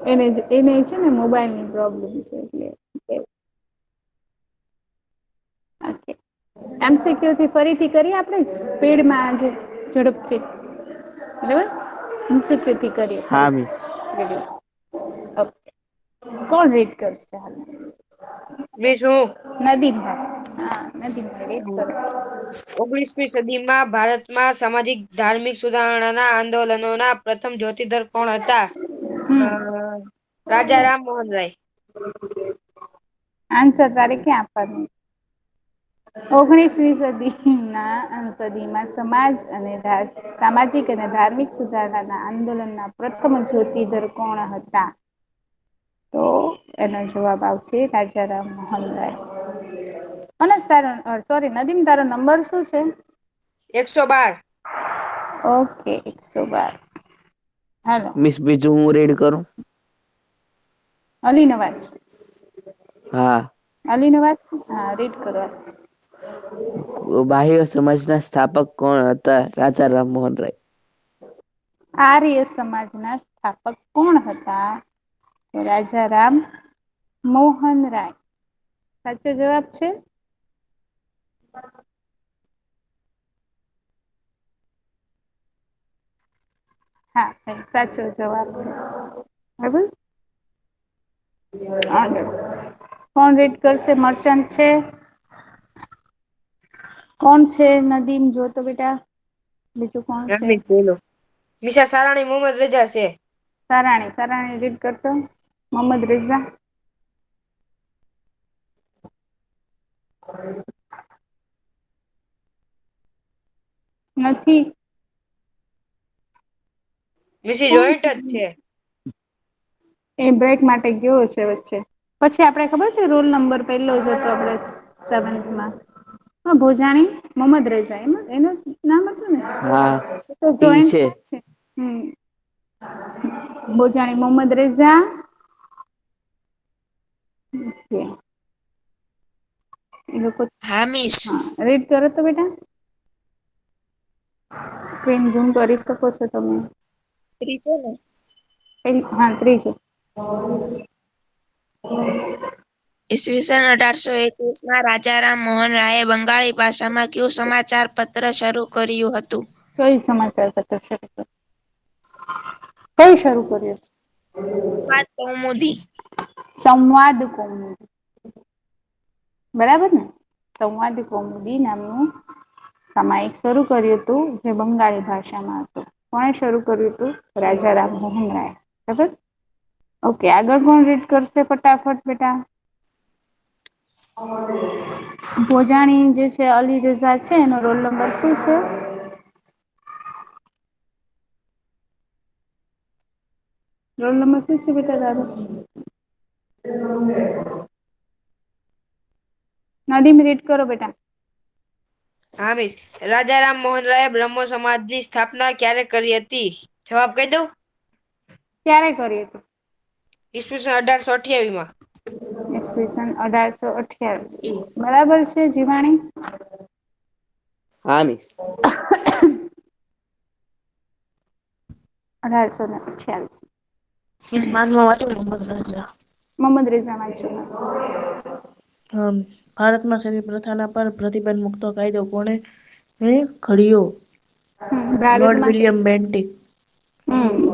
એને છે ને મોબાઈલ ની પ્રોબ્લેમ છે એટલે ઓકે એમસીક્યુ થી ફરીથી કરીએ આપણે સ્પીડમાં આજે ઝડપથી બરાબર એમસીક્યુ કરીએ હા મિસ ફરી ઓકે કોણ રીડ કરશે હાલ મિસ હું નદીમભાઈ હા નદીમભાઈ રીડ કરો 19મી સદીમાં ભારતમાં સામાજિક ધાર્મિક સુધારણાના આંદોલનોના પ્રથમ જ્યોતિધર કોણ હતા હમ રાજા રામ મોહન રાય આન્સર તારે ક્યાં આપવાનું 19મી સદીમાં સમાજ અને સામાજિક અને ધાર્મિક સુધારણાના આંદોલનના પ્રથમ જ્યોતિધર કોણ હતા તો એનો જવાબ આવશે રાજારામ મોહન રાય અને તારો સોરી નદીમ તારો નંબર શું છે 112 ઓકે 112 હાલો મિસ બીજું હું રીડ કરું અલી નવાજ હા અલી નવાજ હા રીડ કરો બાહ્ય સમાજના સ્થાપક કોણ હતા રાજા રામમોહન રાય આર્ય સમાજ ના સ્થાપક કોણ હતા રાજા રામ મોહન રાય સાચો જવાબ છે હા સાચો જવાબ છે બરાબર આગળ કોણ રીડ કરશે મર્ચન્ટ છે કોણ છે નદીમ જોતો બેટા બીજું કોણ છે મિશા સારાણી મોહમદ રજા છે તારાણી રીડ કરતો મોહમ્મદ રેઝા નથી મિસી કોણ જોઈન્ટ જ છે એ બ્રેક માટે ગયો છે વચ્ચે પછી આપડે ખબર છે રોલ નંબર પેલો જ હતો આપડે સેવન્થમાં હા ભોજાણી મોહમ્મદ રજા એનું નામ હતું ને હા તો ઈ જોઈન્ટ છે કોણ બોજાણી મોહમ્મદ રેઝા ઓકે એ લોકો હા મિસ હા રીડ કરો તો બેટા સ્ક્રીન ઝૂમ કરી શકો છો તમે ત્રીજો હા ત્રીજું ઈસવીસન 1821માં રાજારામ મોહન રાય બંગાળી ભાષામાં કયું સમાચાર પત્ર શરૂ કર્યું હતું કઈ સમાચાર પત્ર શરૂ કર્યું કઈ શરૂ કર્યું વાત કૌમુદી સંવાદ કૌમુદી બરાબર ને સંવાદ કૌમુદી નામનું સામાયિક શરૂ કર્યું હતું જે બંગાળી ભાષામાં હતું કોણે શરૂ કર્યું હતું રાજા રામમોહન રાય બરાબર ઓકે આગળ કોણ રીડ કરશે ફટાફટ બેટા ભોજાણી જે છે અલી રઝા છે એનો રોલ નંબર શું છે રોલ નંબર શું છે બેટા તારો નદીમ રીડ કરો બેટા હા મિસ રાજા રામ મોહન રાય બ્રહ્મો સમાજની સ્થાપના ક્યારે કરી હતી જવાબ કઈ દઉં ક્યારે કરી હતી ઈસવીસન 1828માં ઈસવીસન 1828 બરાબર છે જીવાણી હા મિસ 1828 મોહમ્મદ રેઝા વાંચો ભારતમાં સતી પ્રથાના પર પ્રતિબંધ મુકતો કાયદો કોને ઘડ્યો લોર્ડ ભારતમાં વિલિયમ બેન્ટિક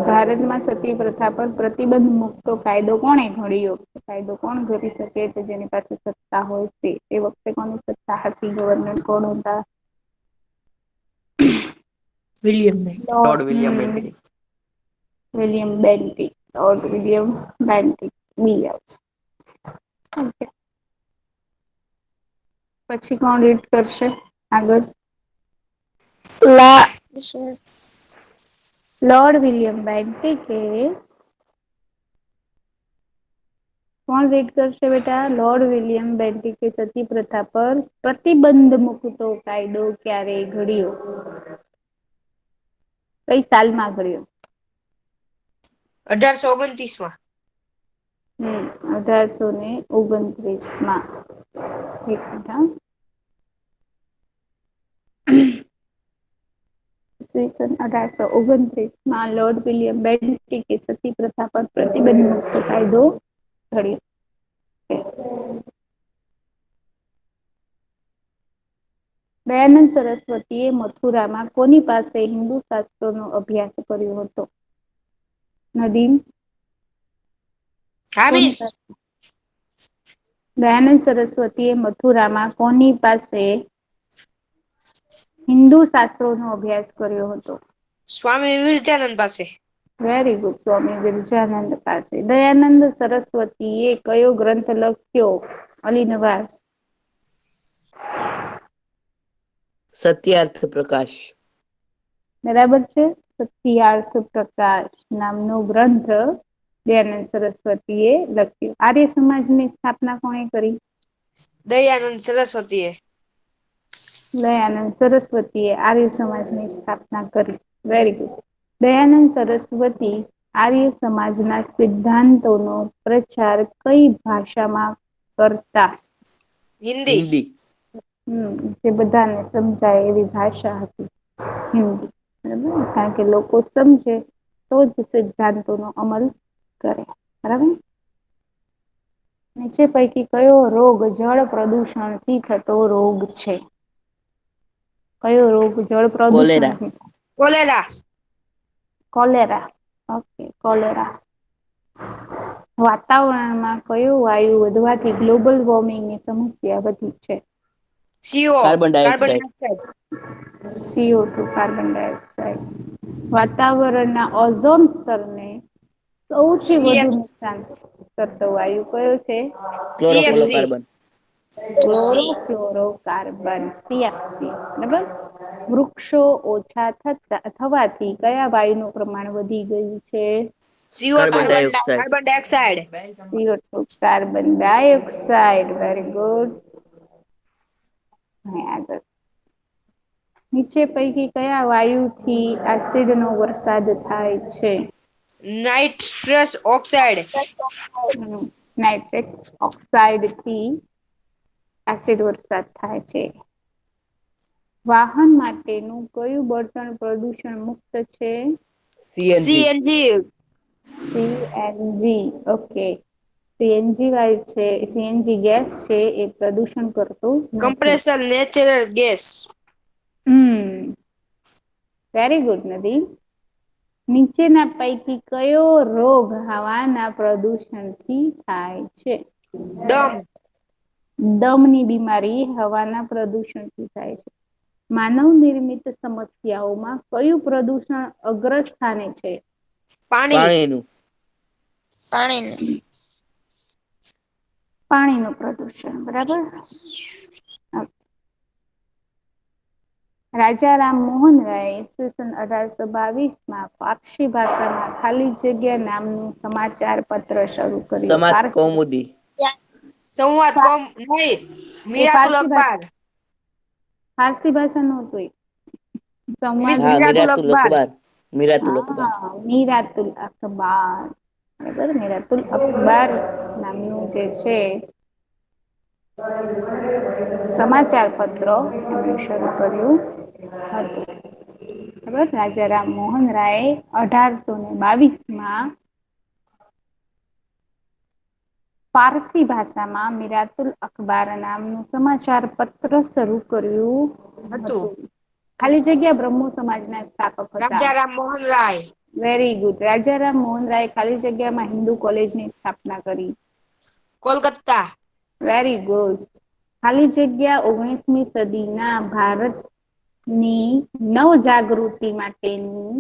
ભારતમાં સતી પ્રથા પર પ્રતિબંધ મુકતો કાયદો કોને ઘડ્યો કાયદો કોણ કરી શકે છે જેની પાસે સત્તા હોય તે એ વખતે કોની સત્તા હતી ગવર્નર કોણ હતા lord William Bentinck William Bentinck lord William Bentinck okay પછી કોણ રીડ કરશે આગળ લોર્ડ વિલિયમ બેન્ટિકે કોણ રીડ કરશે બેટા લોર્ડ વિલિયમ બેન્ટિકે સતી પ્રથા પર પ્રતિબંધ મૂકતો કાયદો ક્યારે ઘડ્યો કઈ સાલમાં ઘડ્યો 1829માં 1829માં એક મિનિટ ઈસવીસન 1829 લોર્ડ વિલિયમ બેન્ટિકે સતી પ્રથા પર પ્રતિબંધ મૂકતો કાયદો ઘડ્યો. દયાનંદ સરસ્વતીએ મથુરામાં કોની પાસે હિન્દુ શાસ્ત્રોનો અભ્યાસ કર્યો હતો? નદીમ. કોની પાસે? દયાનંદ સરસ્વતીએ મથુરામાં કોની પાસે હિન્દુ શાસ્ત્રોનો અભ્યાસ કર્યો હતો? સ્વામી વિવેકાનંદ પાસે. Very good. સ્વામી વિરજાનંદ પાસે. દયાનંદ સરસ્વતીએ કયો ગ્રંથ લખ્યો? અલી નવાઝ. સત્યાર્થ પ્રકાશ. બરાબર છે. સત્યાર્થ પ્રકાશ નામનો ગ્રંથ દયાનંદ સરસ્વતીએ લખ્યો. આર્ય સમાજની સ્થાપના કોણે કરી? દયાનંદ સરસ્વતીએ. દયાનંદ સરસ્વતીએ આર્ય સમાજની સ્થાપના કરી. Very good. દયાનંદ સરસ્વતી આર્ય સમાજના સિદ્ધાંતોનો પ્રચાર કઈ ભાષામાં કરતા? હિન્દી. જે બધાને સમજાય એવી ભાષા હતી હિન્દી. બરાબર. કારણ કે લોકો સમજે તો જ સિદ્ધાંતોનો અમલ કરે. બરાબર. નીચે પૈકી કયો રોગ જળ પ્રદૂષણથી થતો રોગ છે? કયો રોગ જળ cholera. પ્રદૂષણથી? Cholera. Cholera. Okay. Cholera. વાતાવરણમાં કયો વાયુ વધવાથી ગ્લોબલ વોર્મિંગની સમસ્યા વધી છે? CO. Carbon carbon dioxide. Dioxide. CO2 carbon dioxide. વાતાવરણના ઓઝોન સ્તરને સૌથી વધુ નુકસાન કરતો વાયુ કયો છે? CFC. ક્લોરોફ્લોરોકાર્બન. ક્લોરોફ્લોરોકાર્બન. CFC. બરાબર. વૃક્ષો ઓછા થવાથી કયા વાયુનું પ્રમાણ વધી ગયું છે? CO2. Carbon dioxide. Carbon dioxide. CO2 carbon dioxide. Very good. આગળ. નીચે પૈકી કયા વાયુથી એસિડનો વરસાદ થાય છે? Nitrous oxide. નાઇટ્રેટ ઓક્સાઇડથી એસિડ વરસાદ થાય છે. વાહન માટેનું કયું બળતણ પ્રદૂષણ મુક્ત છે? CNG. CNG. ઓકે. CNG વાયુ છે, CNG ગેસ છે એ પ્રદૂષણ કરતું નથી. Compressor natural gas. Very good નદી. નીચેના પૈકી કયો રોગ હવાના પ્રદૂષણથી થાય છે? દમ. દમની બીમારી હવાના પ્રદૂષણથી થાય છે. માનવ નિર્મિત સમસ્યાઓમાં કયું પ્રદૂષણ અગ્રસ્થાને છે? પાણીનું. પાણીનું પ્રદૂષણ. બરાબર. રાજા રામ મોહન રાય ઈસવીસન 1822 પારસી ભાષામાં ખાલી જગ્યા નામનું સમાચાર પત્ર શરૂ કર્યું. સમાજ કૌમુદી. સંવાદ કોમ નહીં. મીરાતુલ અખબાર. ફારસી ભાષાનું હતું એ. સંવાદ. હા, મીરાતુલ મીરાતુલ અખબાર. અખબાર. મીરાતુલ અખબાર. મીરાતુલ અખબાર. બરાબર. મીરાતુલ અખબાર નામનું જે છે સમાચાર પત્ર એમણે શરૂ કર્યું હતું. બરાબર. રાજા રામ મોહન રાય 1822 પારસી ભાષામાં મીરાતુલ અખબાર નામનું સમાચાર પત્ર શરૂ કર્યું હતું. ખાલી જગ્યા બ્રહ્મો સમાજના સ્થાપક હતા. રાજા રામ મોહન રાય. Very good. રાજા રામ મોહન રાય ખાલી જગ્યામાં હિન્દુ કોલેજની સ્થાપના કરી. કોલકાતા. Very good. ખાલી જગ્યા 19મી સદીના ભારતની નવજાગૃતિ માટેની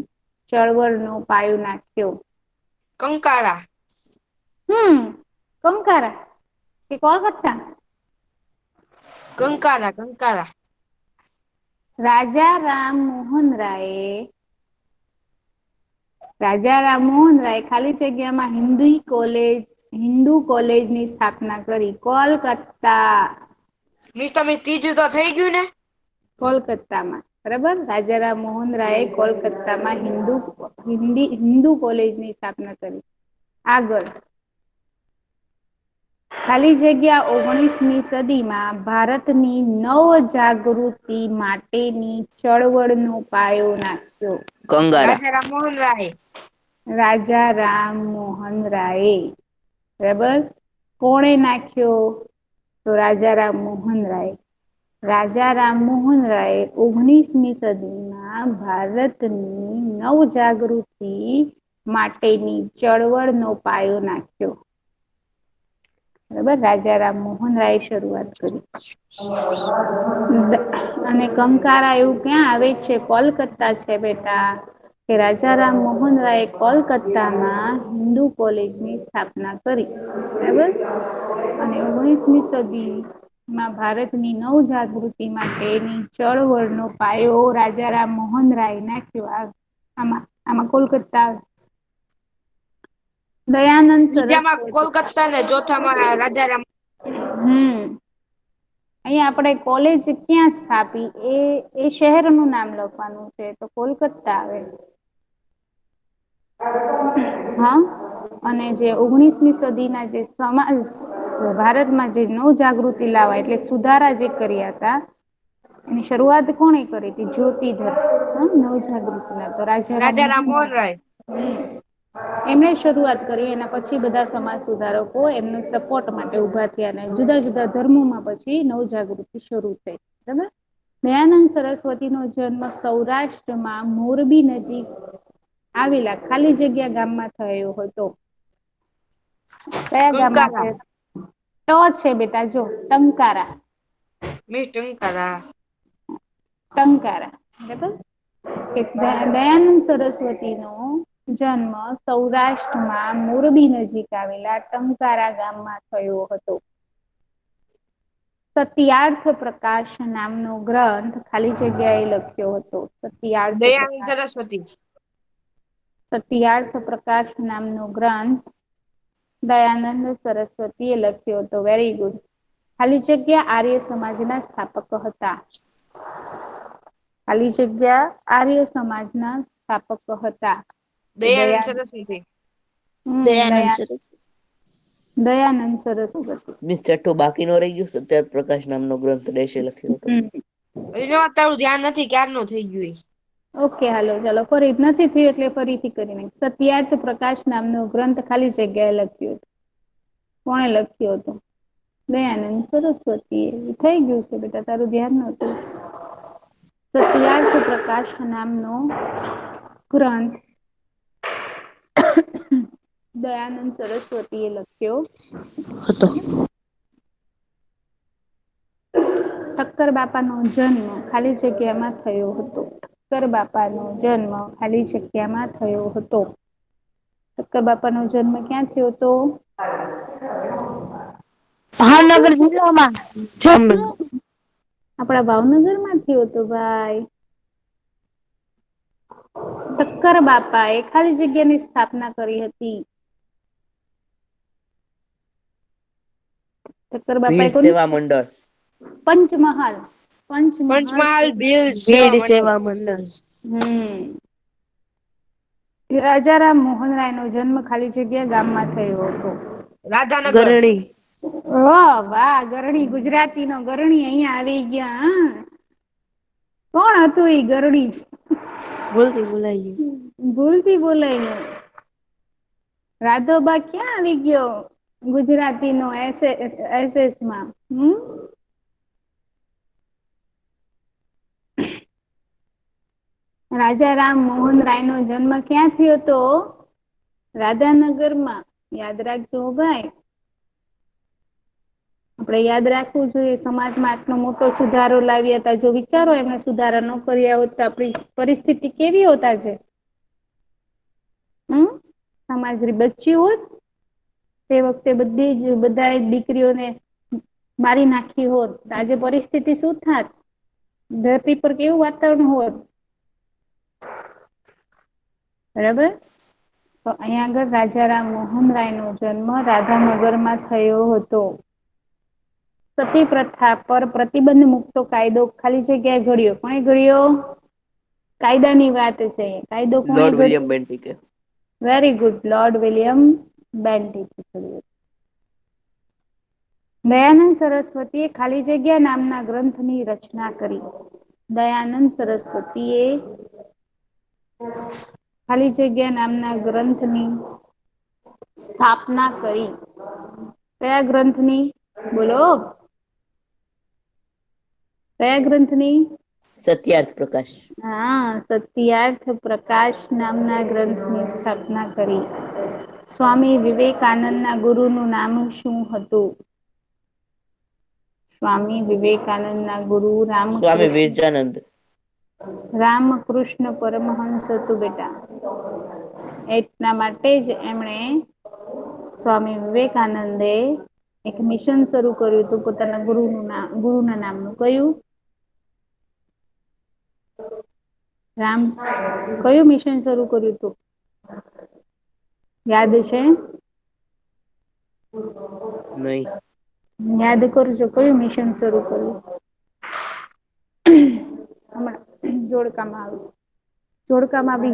ચળવળનો પાયો નાખ્યો. કંકારા. કંકારા કે કોલકાતા? કંકારા. રાજા રામ મોહન રાય ખાલી જગ્યામાં હિન્દુ કોલેજની સ્થાપના કરી. કોલકાતા. ત્રીજું તો થઈ ગયું ને. કોલકાતામાં. બરાબર. રાજા રામ મોહન રાય કોલકાતામાં હિન્દુ કોલેજની સ્થાપના કરી. આગળ. ખાલી જગ્યા 19મી સદીમાં ભારતની નવ જાગૃતિ માટેની ચળવળનો પાયો નાખ્યો. કંગારા. રાજા રામમોહન રાય. રાજા રામમોહન રાય. બરાબર. કોણે નાખ્યો? તો રાજા રામમોહન રાય. રાજા રામમોહન રાય 19મી સદીમાં ભારતની નવ જાગૃતિ માટેની ચળવળનો પાયો નાખ્યો. બરાબર. રાજા રામમોહન રાય શરૂઆત કરી. અને કંકારા એવું ક્યાં આવે છે? કોલકાતા છે બેટા. કે રાજા રામમોહન રાય કોલકાતામાં હિન્દુ કોલેજની સ્થાપના કરી. બરાબર. અને 19મી સદીમાં ભારતની નવ જાગૃતિ માટેની ચળવળનો પાયો રાજા રામમોહન રાય નાખ્યો. આમાં કોલકાતા દયાનંદ બીજામાં સરસ્વતી. કોલકાતા ને ચોથામાં રાજા રામ. અહીંયા આપણે કોલેજ ક્યાં સ્થાપી એ શહેરનું નામ લખવાનું છે, તો કોલકાતા આવે. હા. અને જે 19મી સદીના જે સમાજ ભારતમાં જે નવ જાગૃતિ લાવવા એટલે સુધારા જે કર્યા હતા એની શરૂઆત કોણે કરી હતી? જ્યોતિધર. નવજાગૃતિના તો રાજા રામમોહન રાય. એમણે શરૂઆત કરી. એના પછી બધા સમાજ સુધારકો એમને સપોર્ટ માટે ઉભા થયા. અને જુદા જુદા ધર્મોમાં પછી નવજાગૃતિ શરૂ થઈ. બરાબર. દયાનંદ સરસ્વતીનો જન્મ સૌરાષ્ટ્રમાં મોરબી નજીક આવેલા ખાલી જગ્યા ગામમાં થયો હતો. કયા ગામમાં કંકારા. થયો? ટ છે બેટા જો ટંકારા. મિસ ટંકારા. ટંકારા. બરાબર. દયાનંદ સરસ્વતીનો જન્મ સૌરાષ્ટ્રમાં મોરબી નજીક આવેલા ટંકારા ગામમાં થયો હતો. સત્યાર્થ પ્રકાશ નામનો ગ્રંથ ખાલી જગ્યાએ લખ્યો હતો. દયાનંદ સરસ્વતી. સત્યાર્થ પ્રકાશ નામનો ગ્રંથ દયાનંદ સરસ્વતી એ લખ્યો હતો. Very good. ખાલી જગ્યા આર્ય સમાજના સ્થાપક હતા. ખાલી જગ્યા આર્ય સમાજના સ્થાપક હતા. દયાનંદ સરસ્વતી. દયાનંદ સરસ્વતી. દયાનંદ સરસ્વતી. મિસ છઠ્ઠો બાકી નો રહી ગયો. સત્યાર્થ પ્રકાશ નામનો ગ્રંથ દેશે લખ્યો હતો. એમાં તારું ધ્યાન નથી ક્યારનું થઈ ગયું. ઓકે હાલો ચાલો ફરી નથી થયું એટલે ફરીથી કરીને. સત્યાર્થ પ્રકાશ નામનો ગ્રંથ ખાલી જગ્યાએ લખ્યો હતો. કોણે લખ્યો હતો? દયાનંદ સરસ્વતી. થઈ ગયું છે બેટા, તારું ધ્યાન નતું. સત્યાર્થ પ્રકાશ નામનો ગ્રંથ દયાનંદ સરસ્વતી એ લખ્યો હતો. ઠક્કર બાપાનો જન્મ ખાલી જગ્યામાં થયો હતો. ઠક્કર બાપાનો જન્મ ખાલી જગ્યામાં થયો હતો. ઠક્કર બાપાનો જન્મ ક્યાં થયો હતો? ભાવનગર જિલ્લામાં. આપણા ભાવનગરમાં થયો હતો ભાઈ. ઠક્કર બાપાએ ખાલી જગ્યાની સ્થાપના કરી હતી. ઠક્કર બાપાએ ભીલ સેવા મંડળ. પંચમહાલ. પંચમહાલ ભીલ સેવા મંડળ. રાજા રામમોહન રાયનો જન્મ ખાલી જગ્યા ગામમાં થયો હતો. રાધાનગર. ગરણી. વાહ ગરણી. ગુજરાતીનો ગરણી અહીંયા આવી ગયા. કોણ હતું એ ગરણી? ભૂલથી બોલાઈ ગયું. ભૂલથી બોલાઈ ગયું. રાધોબા ક્યાં આવી ગયો? ગુજરાતીનો એસએસ માં. રાજા રામમોહન રાયનો જન્મ ક્યાં થયો હતો? રાધાનગરમાં. યાદ રાખજો ભાઈ. આપણે યાદ રાખવું જોઈએ. સમાજમાં આટલો મોટો સુધારો લાવ્યા હતા. જો વિચારો એમને સુધારા ન કર્યા હોત તો આપણી પરિસ્થિતિ કેવી હોત આજે? સમાજ બચ્યું હોત. તે વખતે બધા દીકરીઓને મારી નાખી હોત તો આજે પરિસ્થિતિ શું થાત? ધરતી પર કેવું વાતાવરણ હોત? બરાબર. તો અહીંયા આગળ રાજા રામમોહન રાયનો જન્મ રાધાનગરમાં થયો હતો. સતી પ્રથા પર પ્રતિબંધ મૂકતો કાયદો ખાલી જગ્યાએ ઘડ્યો. કોણે ઘડ્યો? કાયદાની વાત છે. કાયદો કોણે લોર્ડ વિલિયમ ઘડ્યો? બેન્ટિકે. Very good. લોર્ડ વિલિયમ બેન્ટિકે ઘડ્યો. દયાનંદ સરસ્વતીએ ખાલી જગ્યા નામના ગ્રંથની રચના કરી. દયાનંદ સરસ્વતીએ ખાલી જગ્યા નામના ગ્રંથની સ્થાપના કરી. કયા ગ્રંથની? બોલો. કયા ગ્રંથની? સત્યાર્થ પ્રકાશ. હા, સત્યાર્થ પ્રકાશ નામના ગ્રંથની સ્થાપના કરી. સ્વામી વિવેકાનંદના ગુરુનું નામ શું હતું? સ્વામી વિવેકાનંદના ગુરુ સ્વામી વિરજાનંદ. રામકૃષ્ણ પરમહંસ હતું બેટા. એટલા માટે જ એમણે સ્વામી વિવેકાનંદે એક મિશન શરૂ કર્યું હતું પોતાના ગુરુના નામનું. કયું? કયું મિશન શરૂ કર્યું હતું? યાદ છે? નહીં. યાદ કરજો કયું મિશન શરૂ કર્યું? હમણાં જોડકામાં આવશે. જોડકામાં બી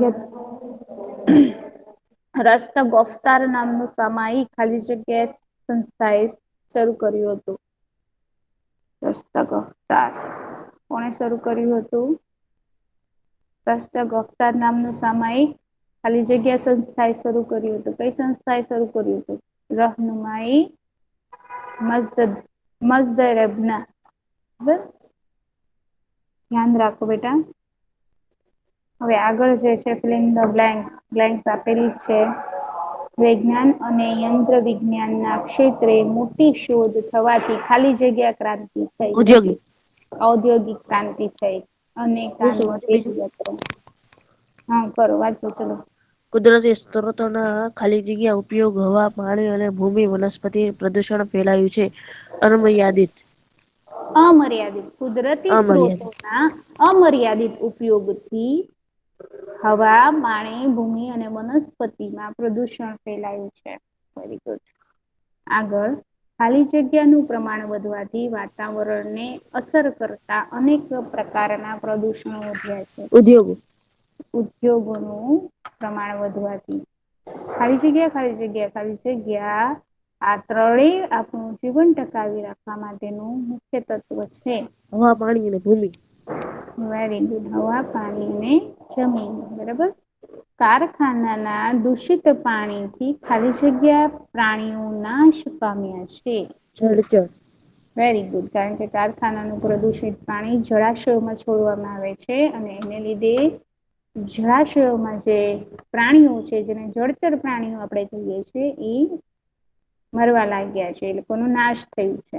રસ્તા ગોફતાર નામનું સામાયિક ખાલી જગ્યા સંસ્થાએ શરૂ કર્યું હતું. રસ્તા ગોફતાર કોણે શરૂ કર્યું હતું? રસ્તા ગોફતાર નામનું સામાયિક ખાલી જગ્યા સંસ્થાએ શરૂ કર્યું હતું. કઈ સંસ્થાએ શરૂ કર્યું હતું? રહનુમાઈ મઝદરબના. ધ્યાન રાખો બેટા. હવે આગળ જે છે ફિલિંગ ધ બ્લેન્ક્સ આપેલી છે. વિજ્ઞાન અને યંત્ર વિજ્ઞાનના ક્ષેત્રે મોટી શોધ થવાથી ખાલી જગ્યા ક્રાંતિ થઈ. ઉદ્યોગિક. ઔદ્યોગિક ક્રાંતિ થઈ. અને બીજું હા કરો વાંચો ચલો. કુદરતી સ્ત્રોતોના ખાલી જગ્યા ઉપયોગ હવા, પાણી અને ભૂમિ વનસ્પતિ પ્રદૂષણ ફેલાયું છે. અમર્યાદિત કુદરતી અમર્યાદિત સ્ત્રોતોના અમર્યાદિત ઉપયોગથી હવા, પાણી, ભૂમિ અને વનસ્પતિમાં પ્રદૂષણ ફેલાયું છે. Very good. આગળ ખાલી જગ્યાનું પ્રમાણ વધવાથી વાતાવરણને અસર કરતા અનેક પ્રકારના પ્રદૂષણો વધ્યા છે. ઉદ્યોગો. ઉદ્યોગોનું પ્રમાણ વધવાથી ખાલી જગ્યા આ ત્રણેય આપણું જીવન ટકાવી રાખવા માટેનું મુખ્ય તત્વ છે. હવા, પાણી અને ભૂમિ. Very good. હવા, પાણી અને જમીન. બરાબર. કારખાનાના દૂષિત પાણીથી ખાલી જગ્યા પ્રાણીઓ નાશ પામ્યા છે. જળચર. Very good. કારણ કે કારખાનાનું પ્રદુષિત પાણી જળાશયોમાં છોડવામાં આવે છે અને એને લીધે જળાશયોમાં જે પ્રાણીઓ છે જેને જળચર પ્રાણીઓ આપણે કહીએ છીએ એ મરવા લાગ્યા છે. એ લોકોનો નાશ થયું છે.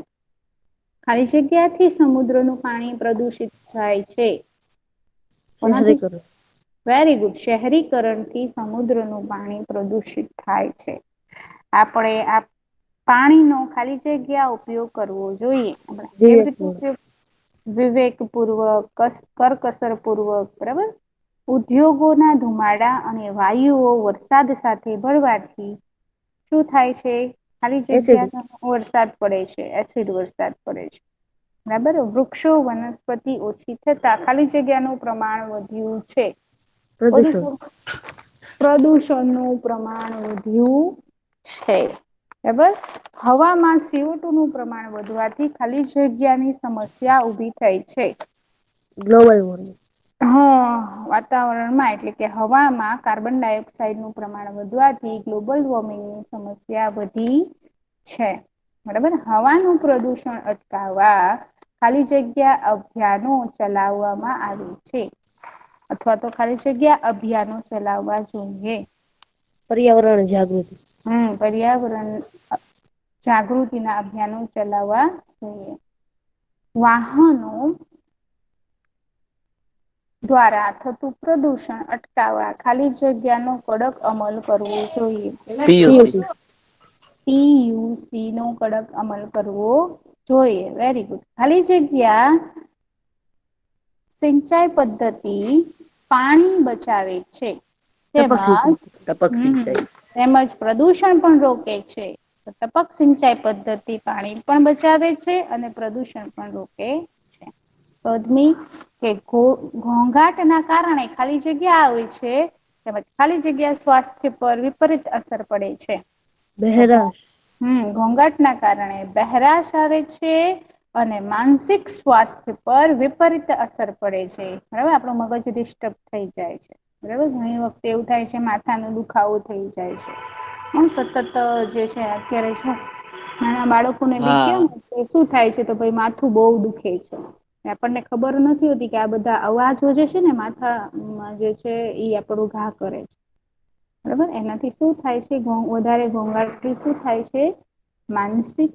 ખાલી જગ્યાથી સમુદ્રનું પાણી પ્રદુષિત થાય છે. કોનાથી? શહેરીકરણ. Very good. શહેરીકરણથી સમુદ્રનું પાણી પ્રદુષિત થાય છે. આપણે આ પાણીનો ખાલી જગ્યા ઉપયોગ કરવો જોઈએ. આપણે કેવી રીતે વિવેકપૂર્ણ. ઉપયોગ? વિવેકપૂર્વક, કરકસર પૂર્વક. બરાબર. ઉદ્યોગોના ધુમાડા અને વાયુઓ વરસાદ સાથે ભળવાથી શું થાય છે? ખાલી એસિડ. જગ્યા વરસાદ પડે છે. એસિડ વરસાદ પડે છે. બરાબર. વૃક્ષો, વનસ્પતિ ઓછી થતા ખાલી જગ્યાનું પ્રમાણ વધ્યું છે. પ્રદૂષણ. પ્રદૂષણનું પ્રમાણ વધ્યું છે. બરાબર. હવામાં CO2 નું પ્રમાણ વધવાથી ખાલી જગ્યાની સમસ્યા ઊભી થઈ છે. Global warming. વાતાવરણમાં એટલે કે હવામાં કાર્બન ડાયોક્સાઇડનું પ્રમાણ વધવાથી ગ્લોબલ વોર્મિંગની સમસ્યા વધી છે. બરાબર. હવાનું પ્રદુષણ અટકાવવા ખાલી જગ્યા અભિયાનો ચલાવવામાં આવે છે. અથવા તો ખાલી જગ્યા અભિયાનો ચલાવવા જોઈએ. પર્યાવરણ જાગૃતિ. પર્યાવરણ જાગૃતિના અભિયાનો ચલાવવા જોઈએ. વાહનો દ્વારા થતું પ્રદૂષણ અટકાવવા ખાલી જગ્યાનો કડક અમલ કરવો જોઈએ. પીયુસી. PUC નો કડક અમલ કરવો જોઈએ. Very good. ખાલી જગ્યા સિંચાઈ પદ્ધતિ પાણી બચાવે છે. ટપક સિંચાઈ. ટપક સિંચાઈ. તેમજ પ્રદૂષણ પણ રોકે છે. ટપક સિંચાઈ પદ્ધતિ પાણી પણ બચાવે છે અને પ્રદૂષણ પણ રોકે છે. કે ઘોંઘાટના કારણે ખાલી જગ્યા આવે છે. તેમજ ખાલી જગ્યા સ્વાસ્થ્ય પર વિપરીત અસર પડે છે. બહેરાશ. ઘોંઘાટના કારણે બહેરાશ આવે છે અને માનસિક સ્વાસ્થ્ય પર વિપરીત અસર પડે છે. બરાબર, આપણું મગજ ડિસ્ટર્બ થઈ જાય છે. બરાબર, ઘણી વખતે એવું થાય છે માથાનો દુખાવો થઈ જાય છે. સતત જે છે અત્યારે જો નાના બાળકોને બી હા કેવું શું થાય છે તો ભાઈ માથું બહુ દુખે છે. આપણને ખબર નથી હોતી કે આ બધા અવાજો જે છે ને માથામાં જે છે ઈ આપણું ઘા કરે છે. બરાબર, એનાથી શું થાય છે વધારે ઘોંઘાટથી શું થાય છે માનસિક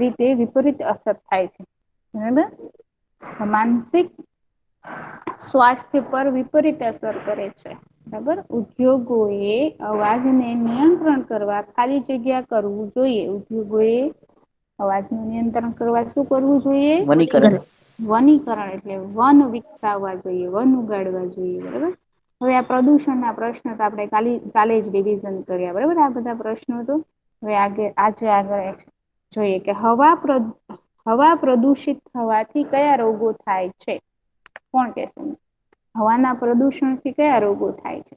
રીતે વિપરીત અસર થાય છે. બરાબર, માનસિક સ્વાસ્થ્ય પર વિપરીત અસર કરે છે. બરાબર, ઉદ્યોગો એ અવાજને નિયંત્રણ કરવા ખાલી જગ્યા કરવું જોઈએ. ઉદ્યોગોએ અવાજનું નિયંત્રણ કરવા શું કરવું જોઈએ? વનીકરણ. વનીકરણ એટલે વન વિકસાવવા જોઈએ, વન ઉગાડવા જોઈએ. બરાબર, હવે આ પ્રદૂષણના પ્રશ્નો તો આપણે કાલે જ રિવિઝન કર્યા. બરાબર, આ બધા પ્રશ્નો તો હવે આજે આગળ જોઈએ કે હવા પ્રદુષિત થવાથી કયા રોગો થાય છે? કોણ કેશે? હવાના પ્રદુષણથી કયા રોગો થાય છે?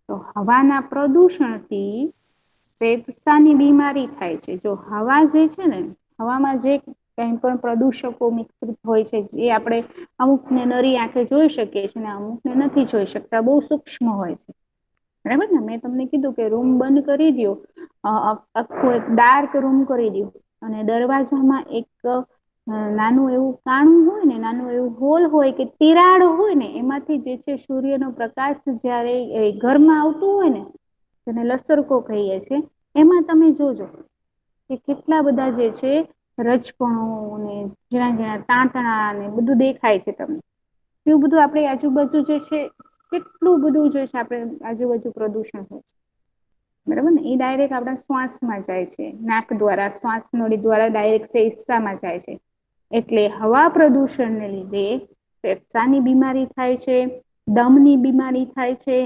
તો હવાના પ્રદૂષણથી ફેફસાની બીમારી થાય છે. જો હવા જે છે ને હવામાં જે કઈ પણ પ્રદૂષકો મિશ્રિત હોય છે જે આપણે અમુકને નરી આંખે જોઈ શકીએ છીએ ને અમુકને નથી જોઈ શકતા, બહુ સૂક્ષ્મ હોય છે. બરાબર ને, મેં તમને કીધું કે રૂમ બંધ કરી દો, આખો એક ડાર્ક રૂમ કરી દો અને દરવાજામાં એક નાનું એવું કાણું હોય ને, નાનું એવું હોલ હોય કે તિરાડો હોય ને, એમાંથી જે છે સૂર્યનો પ્રકાશ જયારે ઘરમાં આવતું હોય ને તેને લસરકો કહીએ છે, એમાં તમે જોજો કે કેટલા બધા જે છે રજકણો ને ઝીણા ઝીણા તાંતણા ને બધું દેખાય છે તમને. એવું બધું આપણી આજુબાજુ જે છે કેટલું બધું જે છે આપણે આજુબાજુ પ્રદૂષણ હોય છે. બરાબર ને, એ ડાયરેક્ટ આપણા શ્વાસમાં જાય છે, નાક દ્વારા શ્વાસ નળી દ્વારા ડાયરેક્ટ ફેફસામાં જાય છે. એટલે હવા પ્રદૂષણને લીધે ફેફસાની બીમારી થાય છે, દમની બીમારી થાય છે,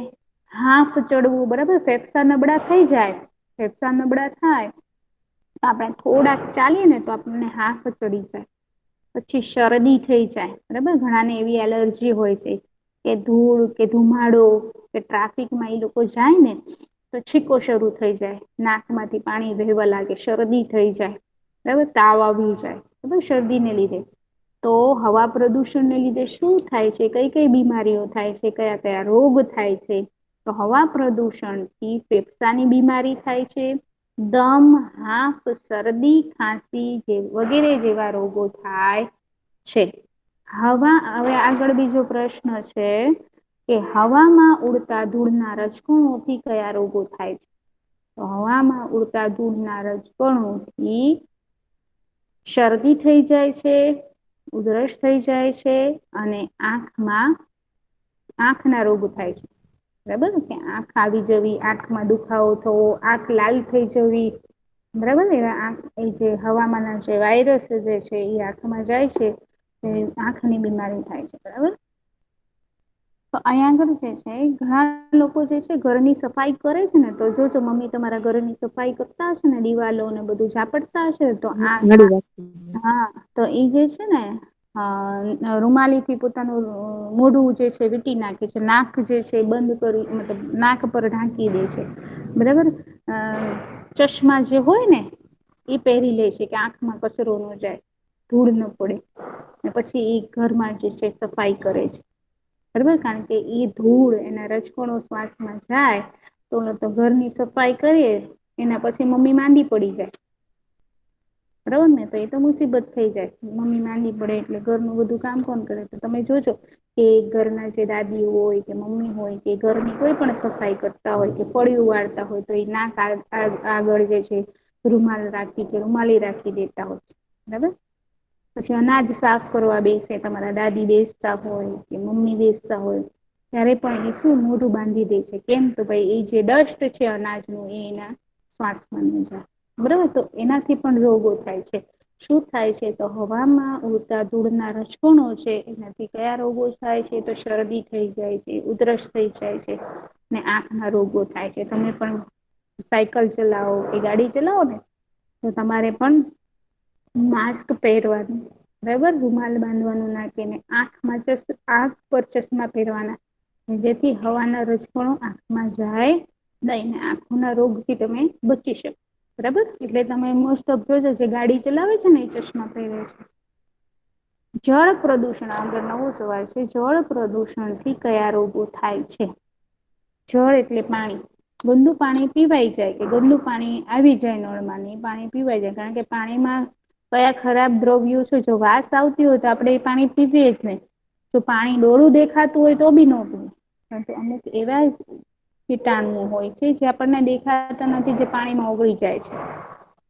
હાંફ ચડવું. બરાબર, ફેફસા નબળા થઈ જાય, ફેફસા નબળા થાય આપણે થોડાક ચાલીએ ને તો આપણને હાંફ ચડી જાય. પછી શરદી થઈ જાય. બરાબર, ઘણાને એવી એલર્જી હોય છે કે ધૂળ કે ધુમાડો કે ટ્રાફિકમાં એ લોકો જાય ને તો છીકો શરૂ થઈ જાય, નાકમાંથી પાણી વહેવા લાગે, શરદી થઈ જાય. બરાબર, તાવ આવી જાય. બરાબર, શરદીને લીધે તો હવા પ્રદૂષણને લીધે શું થાય છે? કઈ કઈ બીમારીઓ થાય છે? કયા કયા રોગ થાય છે? તો હવા પ્રદૂષણથી ફેફસાની બીમારી થાય છે, દમ, હાંફ, શરદી, ખાંસી વગેરે જેવા રોગો થાય છે. હવે આગળ બીજો પ્રશ્ન છે કે હવામાં ઉડતા ધૂળના રજકણોથી કયા રોગો થાય છે? તો હવામાં ઉડતા ધૂળના રજકણોથી શરદી થઈ જાય છે, ઉધરસ થઈ જાય છે અને આંખના રોગ થાય છે. બરાબર ને, કે આંખ આવી જવી, આંખમાં દુખાવો થવો, આંખ લાલ થઈ જવી. બરાબર ને, એ જે હવામાના જે વાયરસ જે છે એ આંખમાં જાય છે, આંખની બીમારી થાય છે. બરાબર, તો અહીંયા આગળ જે છે ઘણા લોકો જે છે ઘરની સફાઈ કરે છે ને, તો જોજો મમ્મી તમારા ઘરની સફાઈ કરતા હશે ને, દિવાલો ને બધું ઝાપટતા હશે તો ઘણી વાત હા, તો એ જે છે ને રૂમાલીથી પોતાનું મોઢું જે છે વીંટી નાખે છે, નાક જે છે બંધ કરી, મતલબ નાક પર ઢાંકી દે છે. બરાબર, ચશ્મા જે હોય ને એ પહેરી લે છે કે આંખમાં કચરો ન જાય, ધૂળ ન પડે. પછી એ ઘરમાં જે છે સફાઈ કરે છે. બરાબર, કારણ કે એ ધૂળ એના રજકણો શ્વાસમાં જાય તો ઘરની સફાઈ કરીએ એના પછી મમ્મી માંદી પડી જાય. બરાબર ને, તો એ તો મુસીબત થઈ જાય. મમ્મી માંદી પડે એટલે ઘરનું બધું કામ કોણ કરે? તો તમે જોજો કે ઘરના જે દાદી હોય કે મમ્મી હોય કે ઘરની કોઈ પણ સફાઈ કરતા હોય કે ફળિયું વાળતા હોય તો એ નાક આગળ જે છે રૂમાલ રાખી કે રૂમાલી રાખી દેતા હોય. બરાબર, પછી અનાજ સાફ કરવા બેસે, તમારા દાદી બેસતા હોય કે મમ્મી બેસતા હોય ત્યારે પણ એ શું મોઢું બાંધી દે છે. કેમ? તો ભાઈ એ જે ડસ્ટ છે અનાજનું એ એના શ્વાસમાં ન જાય. બરાબર, તો એનાથી પણ રોગો થાય છે. શું થાય છે? તો હવામાં ઉડતા ધૂળના રજકણો છે એનાથી કયા રોગો થાય છે? તો શરદી થઈ જાય છે, ઉધરસ થઈ જાય છે ને આંખના રોગો થાય છે. તમે પણ સાયકલ ચલાવો કે ગાડી ચલાવો ને તો તમારે પણ માસ્ક પહેરવાનું. બરાબર, રૂમાલ બાંધવાનું નાકેને, આંખ પર ચશ્મા પહેરવાના જેથી હવાના રજકણો આંખમાં જાય દહીંને આંખોના રોગથી તમે બચી શકો. બરાબર, એટલે તમે મોસ્ટ ઓફ જોજો જે ગાડી ચલાવે છે ને એ ચશ્મા પહેરે છે. જળ પ્રદૂષણ આગળ નવો સવાલ છે. જળ પ્રદૂષણથી કયા રોગો થાય છે? જળ એટલે પાણી. ગંદુ પાણી પીવાઈ જાય કે ગંદુ પાણી આવી જાય નળમાં એ પાણી પીવાઈ જાય, કારણ કે પાણીમાં કયા ખરાબ દ્રવ્યો છે. જો વાસ આવતી હોય તો આપણે એ પાણી પીવીએ જ નહીં. તો પાણી ડોળું દેખાતું હોય તો બી ન પીએ, કારણ કે અમુક એવા કીટાણુઓ હોય છે જે આપણને દેખાતા નથી, જે પાણીમાં ઓગળી જાય છે.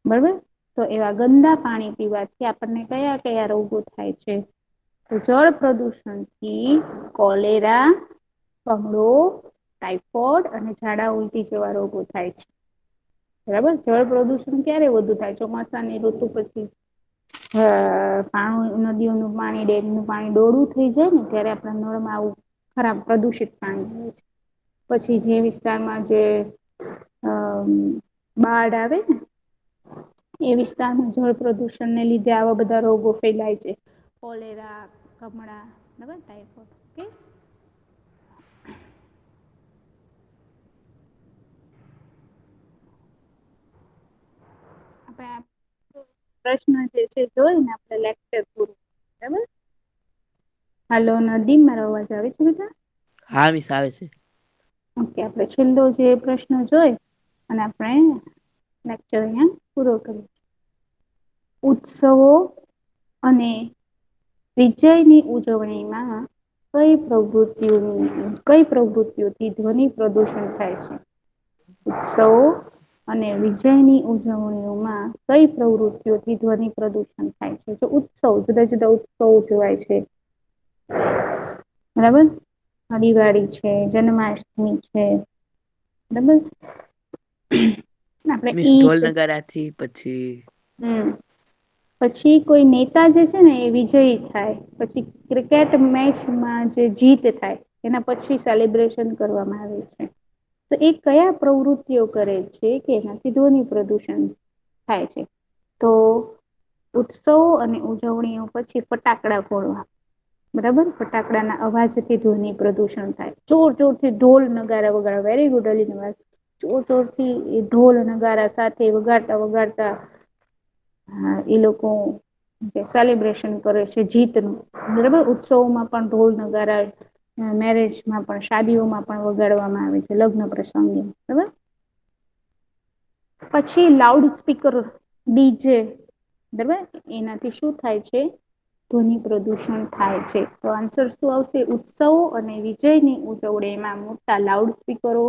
બરોબર, તો એવા ગંદા પાણી પીવાથી આપણને કયા કયા રોગો થાય છે? તો જળ પ્રદૂષણથી કોલેરા, કમળો, ટાઈફોઈડ અને ઝાડા ઉલટી જેવા રોગો થાય છે. બરાબર, જળ પ્રદૂષણ ક્યારે વધુ થાય? ચોમાસાની ઋતુ પછી. નદીઓનું પાણી, ડેમનું પાણી ડોળું થઈ જાય ને ત્યારે આપણા નળમાં આવું ખરાબ પ્રદુષિત પાણી આવે છે. પછી જે વિસ્તારમાં જે બાઢ આવે ને એ વિસ્તારમાં જળ પ્રદૂષણને લીધે આવા બધા રોગો ફેલાય છે. કોલેરા, કમળા, બરાબર, ટાઈફોઈડ. ઓકે. પ્રશ્ન જે છે જોઈને આપણે લેક્ચર પૂરું. બરાબર. હાલો નદીમ, મારો અવાજ આવે છે બેટા? હા મિસ, આવે છે. ઓકે, આપણે છેલ્લો જે પ્રશ્ન જોઈ અને આપણે લેક્ચર અહીંયા પૂરો કરીએ. ઉત્સવો અને વિજયની ઉજવણીમાં કઈ પ્રવૃત્તિઓથી ધ્વનિ પ્રદૂષણ થાય છે? ઉત્સવો અને વિજયની ઉજવણીઓમાં કઈ પ્રવૃત્તિઓથી ધ્વનિ પ્રદૂષણ થાય છે? તો ઉત્સવ, જુદા જુદા ઉત્સવો ઉજવાય છે. બરાબર, દિવાળી છે, જન્માષ્ટમી છે. બરાબર. આપણે મિસ ઈદ. ઢોલ નગારાથી પછી પછી કોઈ નેતા જે છે ને એ વિજયી થાય, પછી ક્રિકેટ મેચમાં જે જીત થાય એના પછી સેલિબ્રેશન કરવામાં આવે છે. તો એ કયા પ્રવૃત્તિઓ કરે છે કે એનાથી ધ્વનિ પ્રદૂષણ થાય છે? તો ઉત્સવો અને ઉજવણીઓ પછી ફટાકડા ફોડવા. બરાબર, ફટાકડાના અવાજથી ધ્વનિ પ્રદૂષણ થાય. જોર જોરથી ઢોલ નગારા વગાડવા. Very good Ali. જોર જોરથી ઢોલ નગારા સાથે વગાડતા વગાડતા એ લોકો સેલિબ્રેશન કરે છે જીતનું. બરાબર, ઉત્સવોમાં પણ ઢોલ નગારા, મેરેજમાં પણ, શાદીઓમાં પણ વગાડવામાં આવે છે, લગ્ન પ્રસંગે. બરાબર. પછી લાઉડ સ્પીકર, ડીજે. બરાબર, એનાથી શું થાય છે? ધ્વનિ પ્રદૂષણ થાય છે. તો આન્સર શું આવશે? ઉત્સવો અને વિજયની ઉજવણીમાં મોટા લાઉડ સ્પીકરો,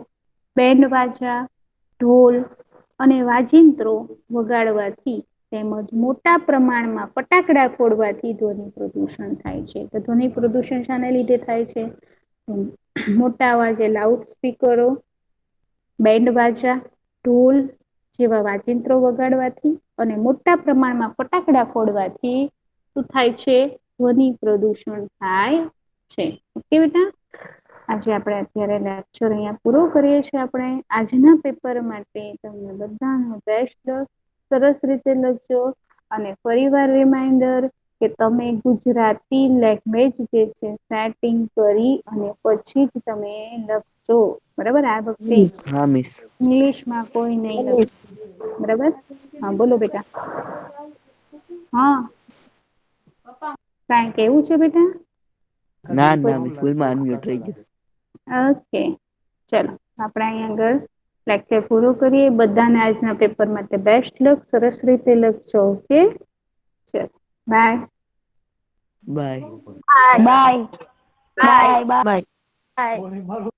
બેન્ડ બાજા, ઢોલ અને વાજિંત્રો વગાડવાથી તેમજ મોટા પ્રમાણમાં ફટાકડા ફોડવાથી ધ્વનિ પ્રદૂષણ થાય છે. તો ધ્વનિ પ્રદૂષણ શાને લીધે થાય છે? મોટા અવાજે લાઉડ સ્પીકરો, બેન્ડ બાજા, ઢોલ જેવા વાજિંત્રો વગાડવાથી અને મોટા પ્રમાણમાં ફટાકડા ફોડવાથી શું થાય છે? ધ્વનિ પ્રદૂષણ થાય છે. ઓકે બેટા. આજે આપણે અત્યારે લેક્ચર અહીંયા પૂરો કરીએ છીએ. આપણે આજના પેપર માટે તમને બધાનો બેસ્ટ સરસ રીતે લખજો. અને ફરીવાર રિમાઈન્ડર કે તમે ગુજરાતી લેંગ્વેજ જે છે સેટિંગ કરી અને પછી જ તમે લખજો. બરાબર, આ વખતે હા મિસ. ઇંગ્લિશમાં કોઈ નહી લખે. બરાબર. હા બોલો બેટા. હા, કાંઈ કેવું છે બેટા? ના ના મિસ, સ્કૂલમાં અનમ્યુટ રહી ગયું. ઓકે, ચલો આપણે અહીં આગળ લેક્ચર પૂરું કરીએ. બધાને આજના પેપર માટે બેસ્ટ લક. સરસ રીતે લખજો. ઓકે, ચલો bye. Bye. Bye bye bye. By.